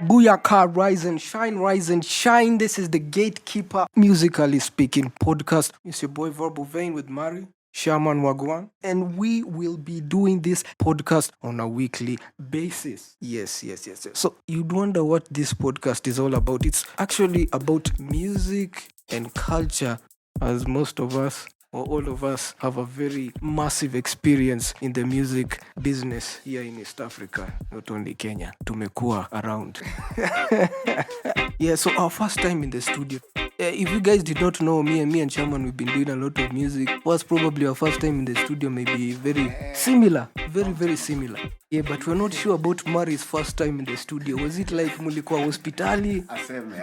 Booyaka, rise and shine. This is the Gatekeeper Musically Speaking Podcast. It's your boy Verbal Vayne with Shaman Wagwan, and we will be doing this podcast on a weekly basis. Yes. So you'd wonder what this podcast is all about. It's actually about music and culture, as most of us or all of us have a very massive experience in the music business here in East Africa, not only Kenya. Tumekuwa around. Yeah, so our first time in the studio. If you guys did not know, me and Shaman, we've been doing a lot of music. Was probably our first time in the studio, maybe very similar, very similar. Yeah, but we're not sure about Mari's first time in the studio. Was it like mulikuwa hospitali? Aseme.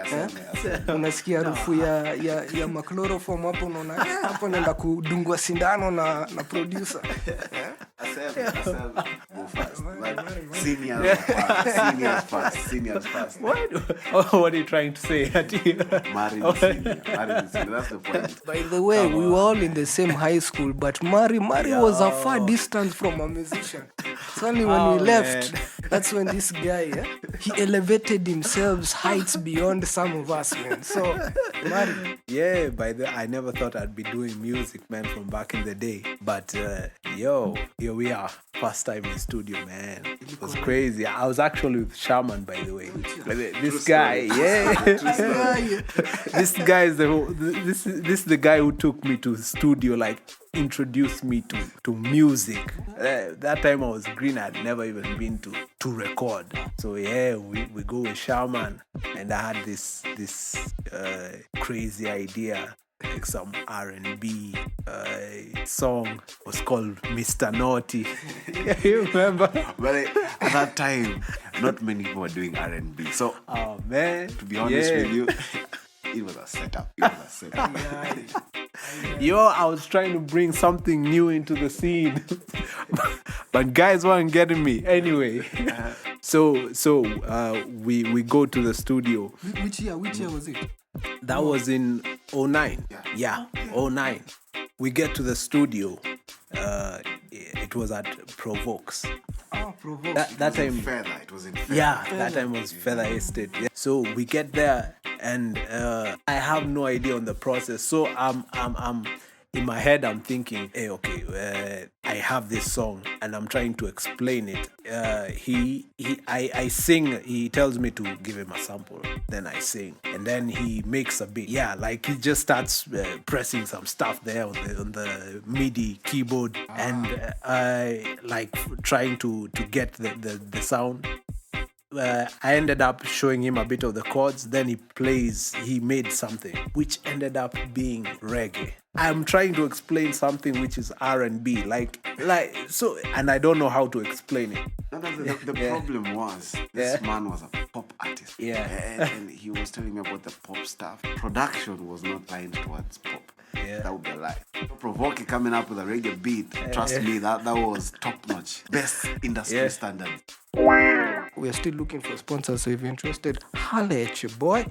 Unasikia harufu ya machloroform hapo, unaona hapo naenda kudungwa sindano na producer. Aseme. Go fast. Seniors first. What are you trying to say? Mari senior. That's the point. By the way, we were all in the same high school, but Mari was a far distance from a musician. So only when we left, that's when this guy, he elevated himself heights beyond some of us, man. So, Mari. Yeah, I never thought I'd be doing music, man, from back in the day. But, here we are. First time in studio, man. It was crazy. I was actually with Shaman, by the way. This guy, this guy is this is the guy who took me to the studio, like introduced me to music. That time I was green. I'd never even been to record. So yeah, we go with Shaman, and I had this crazy idea. Like some R&B song was called Mr. Naughty. You remember? But at that time, not many people were doing R&B. So, man, to be honest with you, it was a setup. I was trying to bring something new into the scene, but guys weren't getting me. Anyway, so we go to the studio. Which year was it? That was in 2009. Yeah, 2009. We get to the studio. It was at Provokes. Oh, Provokes. That time. It was in Feather. Yeah, that time was Feather Estate. Yeah. So we get there, and I have no idea on the process. So I'm in my head, I'm thinking, hey, okay, I have this song, and I'm trying to explain it. I sing. He tells me to give him a sample. Then I sing, and then he makes a beat. Yeah, like he just starts pressing some stuff there on the MIDI keyboard, and I like trying to get the sound. I ended up showing him a bit of the chords. Then he made something which ended up being reggae. I'm trying to explain something which is R&B, like so, and I don't know how to explain it. The problem was this man was a pop artist. Yeah, and he was telling me about the pop stuff. Production was not lined towards pop. Yeah, that would be a lie. Provoking coming up with a reggae beat. Trust me, that was top notch, best industry standards. We are still looking for sponsors, so if you're interested, holla at your boy.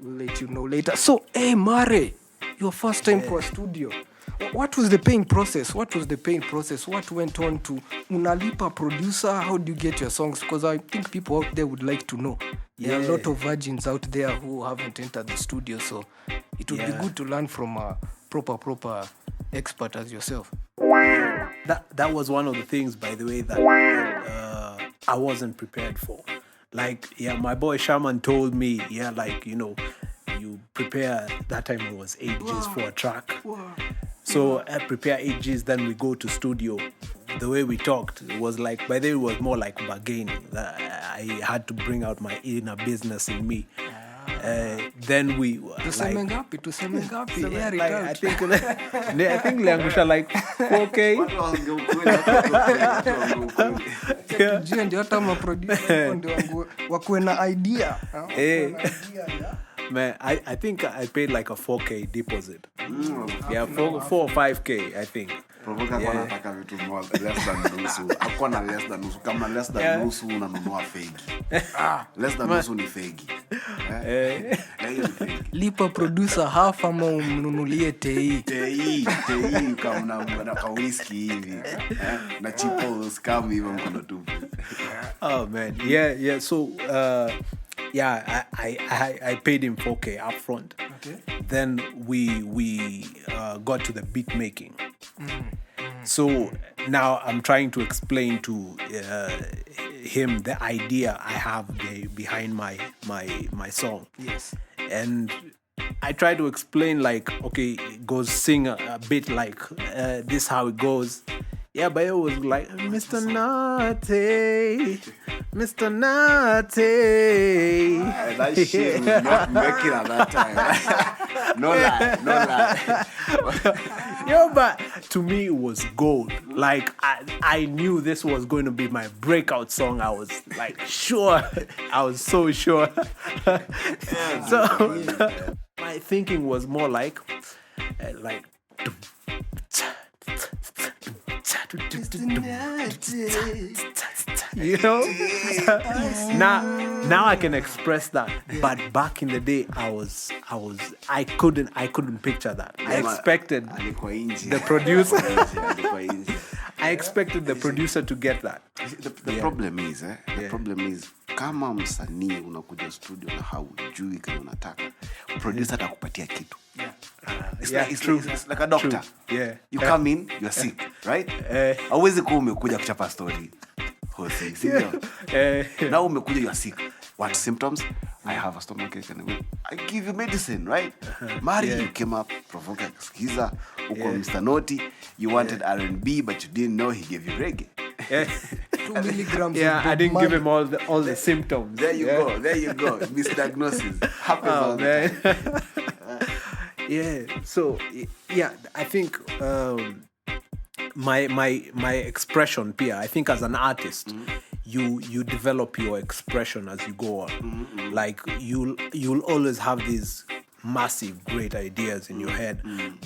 We'll let you know later. So, hey, Mare, your first time for a studio. What was the paying process? What went on to unalipa producer? How do you get your songs? Because I think people out there would like to know. There are a lot of virgins out there who haven't entered the studio, so it would be good to learn from a proper expert as yourself. That was one of the things, by the way, that I wasn't prepared for. Like, my boy Shaman told me, you prepare, that time it was 8 Gs for a track. So I prepare 8 Gs, then we go to studio. The way we talked, it was like, by the way, it was more like bargaining. I had to bring out my inner business in me. Then we tuseme ngapi I think liangusha like 4K. Ndio hata ma producer ndio wakuwe na idea. Man, I think I paid like a 4K deposit. 4 or 5K, I think. Provoka kwa nataka vitu less than nusu. Hakuwa na less than nusu. Kama less than nusu unanunua fegi. Less than nusu ni fegi. Lipa producer half ama umnunulie tei kama na ka whisky hivi. Na chipo scam hivyo mkono tupu. Oh man. Yeah. So Yeah, I paid him 4K upfront. Okay. Then we got to the beat making. So now I'm trying to explain to him the idea I have behind my song. Yes. And I try to explain, like, okay, goes sing a bit like this how it goes. Yeah, but it was like, Mr. Naughty, Mr. Naughty. That shit was not making at that time. No lie. Yo, but to me it was gold. Like I knew this was going to be my breakout song. I was like sure. I was so sure. So my thinking was more like you know. now I can express that, but back in the day I couldn't picture that. I expected the producer I expected the producer to get that. The problem is the problem is kama msanii unakuja studio na haujui kile unataka, producer atakupatia kitu. It's like a doctor. True. Yeah. You come in, you're sick, right? Hauwezi kuwa umekuja kuchapa story. Hosi, sio? Now umekuja you're sick. What symptoms? I have a stomachache and I give you medicine, right? Mari, you came up, provoke skiza, uko Mr. Naughty, you wanted R&B but you didn't know he gave you reggae. 2 milligrams. Yeah, I didn't give him all the symptoms. There you go. Misdiagnosis. Happens all the time. Yeah. So yeah, I think my expression, Pia, I think as an artist, you develop your expression as you go on. Like you'll always have these massive great ideas in your head,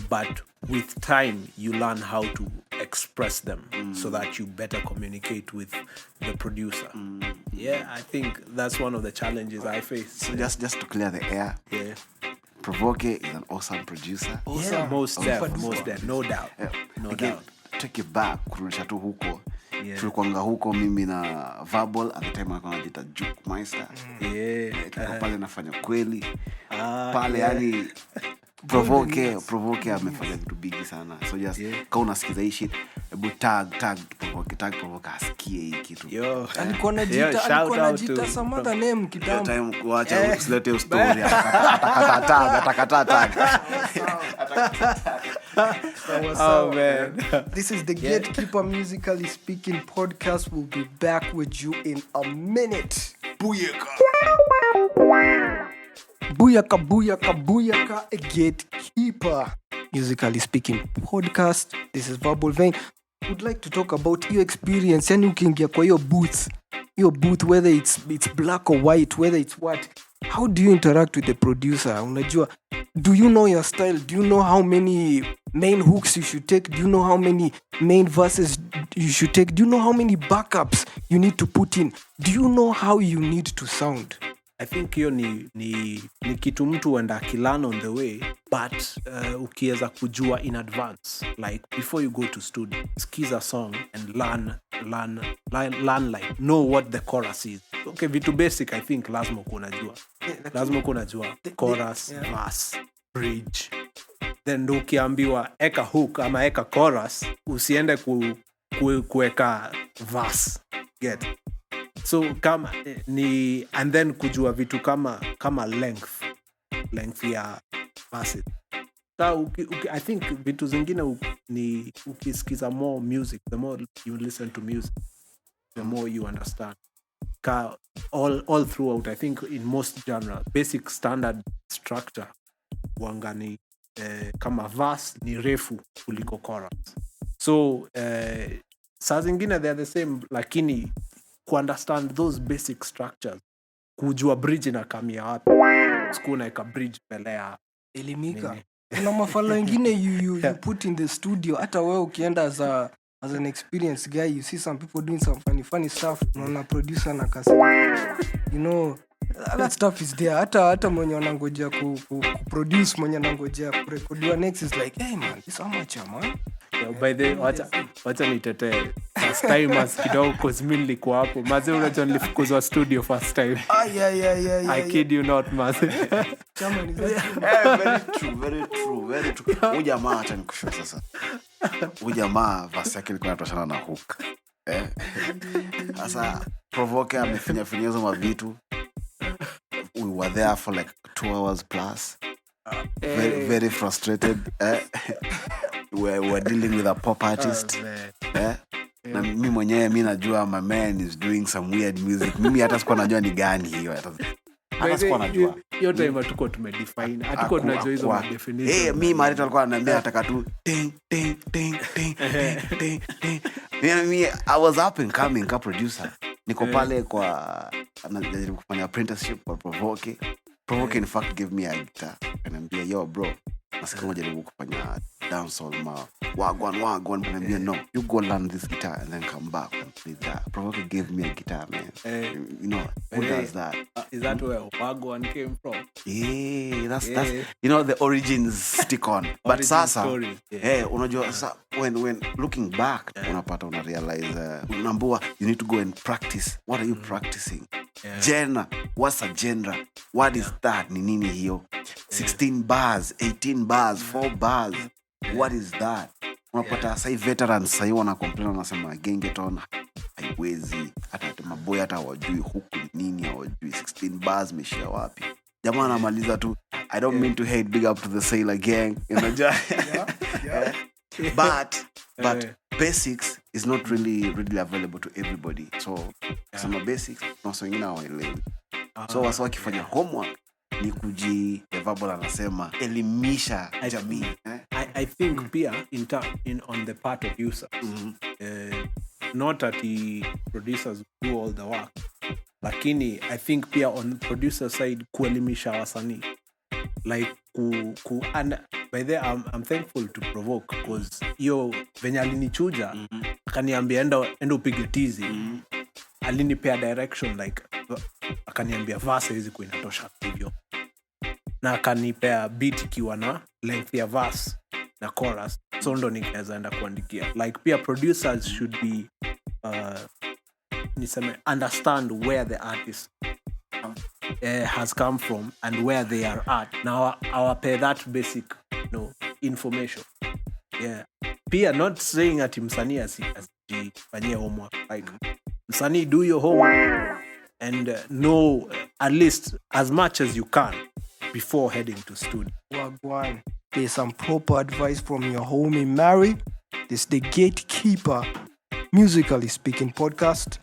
but with time you learn how to express them so that you better communicate with the producer. Yeah, I think that's one of the challenges I face. So just to clear the air. Yeah. Provoke is an awesome producer. Yeah, most definitely, no doubt. Again, take it back, kurudisha tu huko. Tulikuanga huko mimi na Verbal, at the time alikuwa anajiita Juke Meister. Tulikuwa pale nafanya kweli. Pale yani Provoke amefanya vitu bigi sana. So just kama unasikiza hii shit, hebu tag Provoke asikie hii kitu. Yo, alikuwa anajiita some other name kitambo. Time kuacha usilete story. Atakata tag. Oh man. This is the Gatekeeper Musically Speaking Podcast. We'll be back with you in a minute. Booyaka, a Gatekeeper Musically Speaking Podcast. This is Verbal Vayne. Would like to talk about your experience. Yani ukiingia kwa your booth, whether it's black or white, whether it's what. How do you interact with the producer? Unajua, do you know your style? Do you know how many main hooks you should take? Do you know how many main verses you should take? Do you know how many backups you need to put in? Do you know how you need to sound? I think hiyo ni kitu mtu huenda akilearn on the way, but ukiweza kujua in advance, like before you go to studio, skiza song and learn like know what the chorus is. Okay, vitu basic I think lazima unajua chorus, verse, bridge. Then ndo ukiambiwa eka hook ama eka chorus, usiende kuweka verse. Get. So kama ni, and then kujua vitu kama length ya verses. So I think vitu zingine ni ukisikiza more music, the more you listen to music, the more you understand. All throughout, I think in most genres, basic standard structure wangani kama verse ni refu kuliko chorus. So saa zingine they are the same, lakini ku understand those basic structures, kujua bridge na kamia wapi, sikuna ika bridge pelea elimika. Kuna mafala wengine you put in the studio, hata wewe ukienda as an experienced guy, you see some people doing some funny stuff, unaona producer na kasi, you know, that stuff is there. Hata mwenye anangojea ku produce, mwenye anangojea kurekodiwa next is like, hey man, this amateur man. By the way, wacha nitetee first time as kidogo cause mimi nilikuwa hapo maze unajua nilifukuzwa studio first time. I kid you not maze. Very true. Ujamaa acha nikushow sasa. Ujamaa basi yake ilikuwa inatoshana na hook. Sasa provoke amefanya hizo mavitu. We were there for like 2 hours plus. Very frustrated. We were dealing with a pop artist. Na mimi mwenyewe mimi najua my man is doing some weird music. Mimi hata sikuwa najua ni gani hiyo. Hata sikuwa najua. Hiyo time hatuko tumedefine. Hatuko tunajua hizo definition. Mimi Marito alikuwa ananiambia nataka tu ting. Mimi I was up and coming ka producer. Niko pale kwa anajaribu kufanya apprenticeship kwa Provoke. Provoke in fact gave me a guitar. Ananiambia yo bro, nasikia unajaribu kufanya dancehall ma wagwan ananiambia no, you go learn this guitar and then come back and play that. Provoke gave me a guitar, man. You know, who does that? Is that where wagwan came from? Yeah, that's you know the origins stick on. But sasa unajua sasa when looking back unapata una realize unaambua you need to go and practice. What are you practicing? Genre, what's a genre? What is that? Ni nini hiyo? 16 bars, 18 bars, 4 bars. What is that? Unapata sai veterans sai wana complain wanasema gengeton haiwezi hata maboy hata hawajui huku nini hawajui 16 bars meshia wapi. Jamaa anamaliza tu I don't mean to hate, big up to the Sailor gang, you know. But basics is not really available to everybody. So some basics na wengine hawaelewi. So wasa wakifanya homework ni kuji verbal anasema elimisha jamii. I think pia on the part of users, not that the producers do all the work, lakini I think pia on producer side kuelimisha wasanii, like and by the I'm thankful to Provoke because yo venye alinichuja akaniambia enda upige tizi, alinipea direction like akaniambia verse hizi kwa inatosha hivyo, na akanipea beat ikiwa na length ya verse na chorus, so ndo nikaweza enda kuandikia. Like pia producers should be understand where the artist has come from and where they are at. Now our pay that basic information. Yeah. Pia not saying ati msanii asifanyie homework. Like msanii, do your homework and know at least as much as you can before heading to studio. Wagwan. There's some proper advice from your homie Mary. This is the Gatekeeper Musically Speaking Podcast.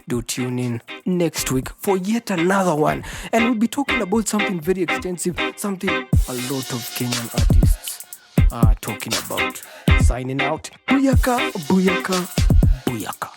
Do tune in next week for yet another one. And we'll be talking about something very extensive, something a lot of Kenyan artists are talking about. Signing out. Booyaka, booyaka, booyaka.